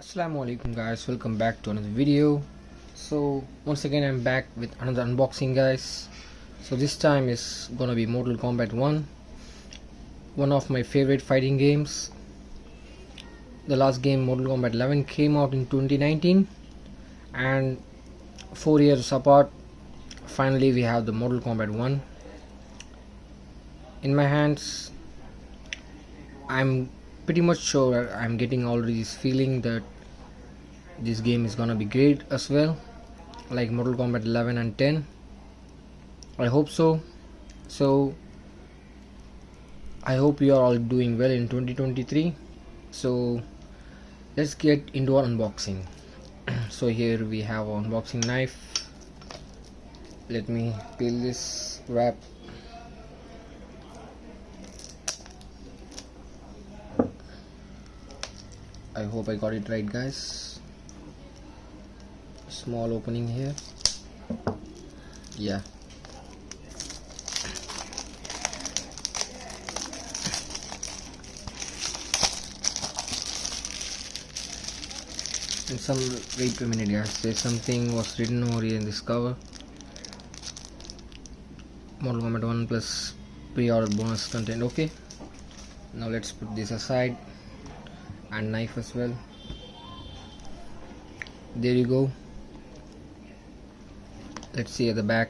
Assalamu alaikum guys, welcome back to another video. So once again I'm back with another unboxing guys. So this time is gonna be Mortal Kombat 1, one of my favorite fighting games. The last game, Mortal Kombat 11, came out in 2019, and 4 years apart finally we have the Mortal Kombat 1 in my hands. I'm pretty much sure I'm getting already this feeling that this game is gonna be great as well, like Mortal Kombat 11 and 10. I hope so. So I hope you are all doing well in 2023. So let's get into our unboxing. So here we have our unboxing knife. Let me peel this wrap. I hope I got it right guys. Small opening here. Yeah. And wait a minute guys, there's something was written over here in this cover. Mortal Kombat 1 plus pre-order bonus content. Okay, now let's put this aside, and knife as well. There you go. Let's see at the back.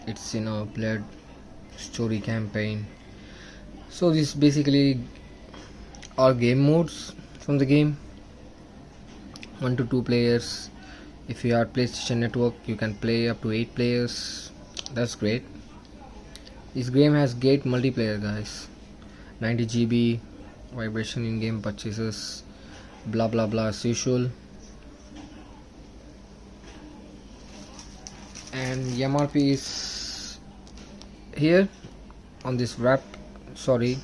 It's in a Blood story campaign. So this basically are game modes from the game. 1 to 2 players. If you are PlayStation Network, you can play up to 8 players. That's great. This game has great multiplayer guys. 90 GB vibration in-game purchases, blah blah blah as usual. And MRP is here on this wrap. Sorry,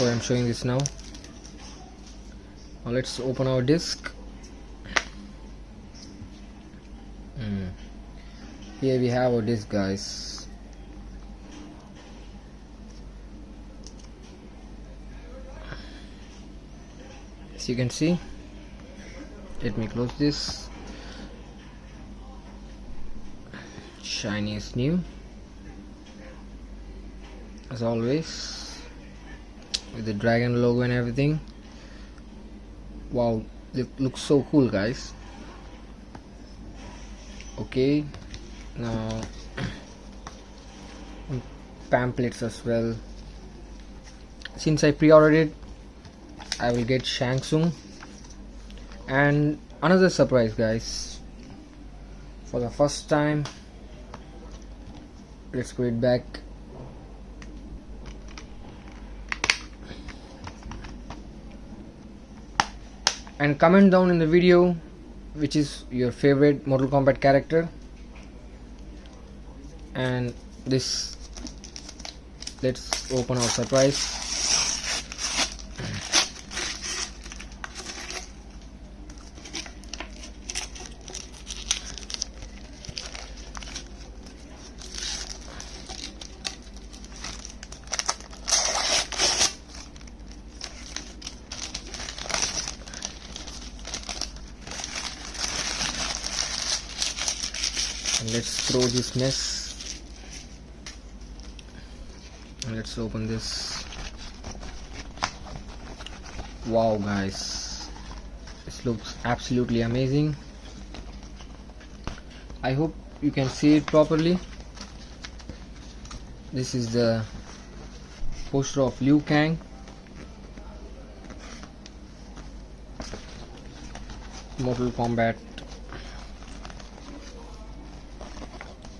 I'm showing this now. Now let's open our disc. Here we have our disc guys. As you can see, let me close this. Shiny as new as always, with the dragon logo and everything. Wow, it looks so cool guys. Okay, now pamphlets as well. Since I pre-ordered it, I will get Shang Tsung. And another surprise guys, for the first time, let's put it back. And comment down in the video which is your favorite Mortal Kombat character. And this, let's open our surprise. And let's throw this mess, and let's open this. Wow guys, this looks absolutely amazing. I hope you can see it properly. This is the poster of Liu Kang. Mortal Kombat.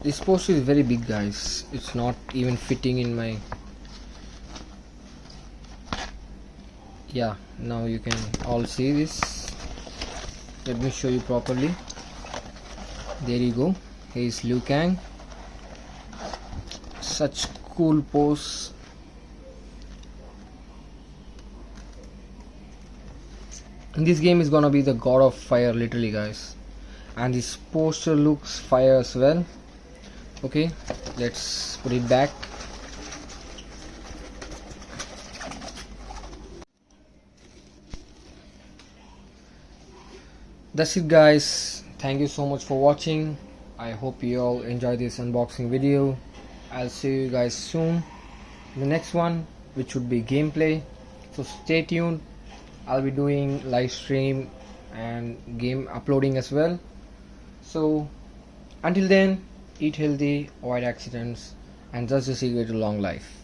This poster is very big guys. It's not even fitting in my... Yeah, now you can all see this. Let me show you properly. There you go. Here is Liu Kang. Such cool pose. And this game is gonna be the god of fire literally guys. And this poster looks fire as well. Okay, let's put it back. That's it, guys. Thank you so much for watching. I hope you all enjoy this unboxing video. I'll see you guys soon in the next one, which would be gameplay. So stay tuned. I'll be doing live stream and game uploading as well. So until then, eat healthy, avoid accidents, and that's the secret to long life.